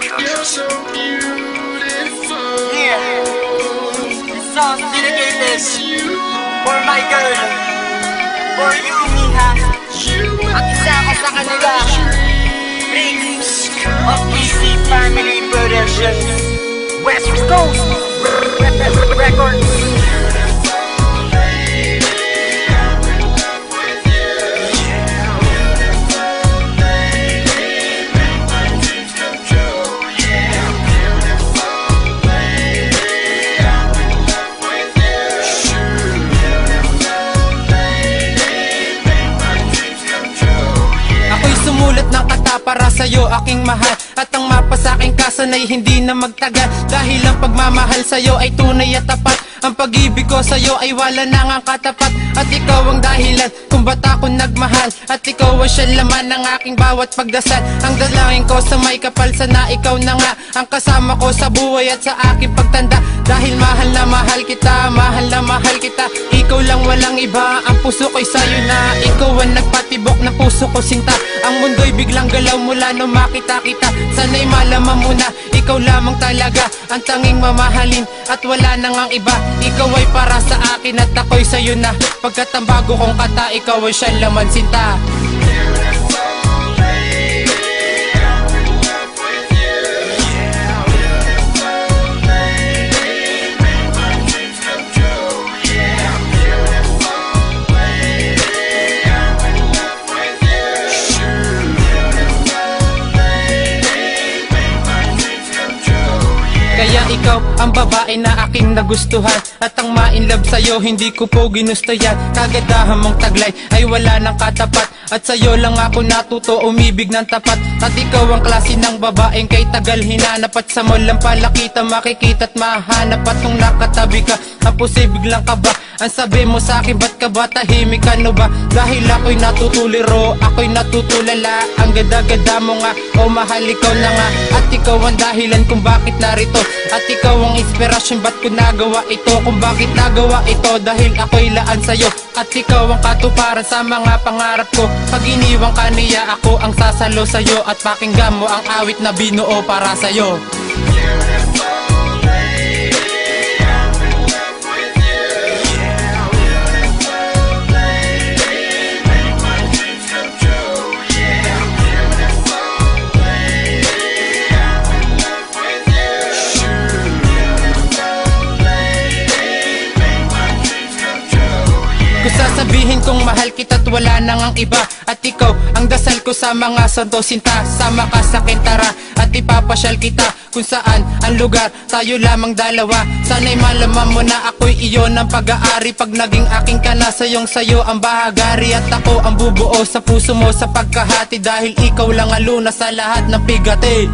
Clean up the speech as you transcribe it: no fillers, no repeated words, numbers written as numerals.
You're so beautiful. Yeah, this song's dedicated for my girl, for you, Miha. At isa ako sa kanila, Briggs of DC Family Production, West Coast Records. Sumulat ng kata para sa'yo aking mahal, at ang mapa sa'king kasanay hindi na magtagal. Dahil ang pagmamahal sa'yo ay tunay at tapat. Ang pag-ibig ko sa'yo ay wala na ngang katapat. At ikaw ang dahilan kung ba't ako nagmahal, at ikaw ang siya laman ng aking bawat pagdasal. Ang dalangin ko sa may kapal, sana ikaw na nga ang kasama ko sa buhay at sa aking pagtanda. Dahil mahal na mahal kita, mahal na mahal kita. Ikaw lang, walang iba, ang puso ko'y sa'yo na. Ikaw ang nagpatibok ng puso ko sinta. Ang mundo'y biglang galaw mula nung makita kita. Sana'y malaman mo na ikaw lamang talaga ang tanging mamahalin, at wala nang ang iba. Ikaw ay para sa akin at ako'y sa'yo na. Pagkat ang bago kong kata, ikaw ay siyang laman sinta. Kaya ikaw ang babae na aking nagustuhan, at ang ma-inlove sa'yo hindi ko po ginusto yan. Kagandahan mong taglay ay wala nang katapat, at sa'yo lang ako natuto umibig ng tapat. At ikaw ang klase ng babaeng kay tagal hinanap, at sa mo lang pala kita makikita at mahanap. At nung nakatabi ka, ang posible lang ka ba? Ang sabi mo sa'kin, ba't ka ba tahimik, ano ba? Dahil ako'y natutuliro, ako'y natutulala. Ang ganda-ganda mo nga, oh mahal, ikaw na nga. At ikaw ang dahilan kung bakit narito, at ikaw ang inspirasyon ba't ko nagawa ito. Kung bakit nagawa ito, dahil ako'y laan sa'yo. At ikaw ang katuparan sa mga pangarap ko. Pag iniwang ka niya, ako ang sasalo sa'yo, at pakinggan mo ang awit na binuo para sa'yo. Sasabihin kong mahal kita at wala nang ang iba, at ikaw ang dasal ko sa mga santo sinta. Sama ka sa kintara at ipapasyal kita kung saan ang lugar, tayo lamang dalawa. Sana'y malaman mo na ako'y iyon ang pag-aari. Pag naging aking ka na, sayong sayo ang bahagari, at ako ang bubuo sa puso mo sa pagkahati. Dahil ikaw lang ang lunas sa lahat ng pigati.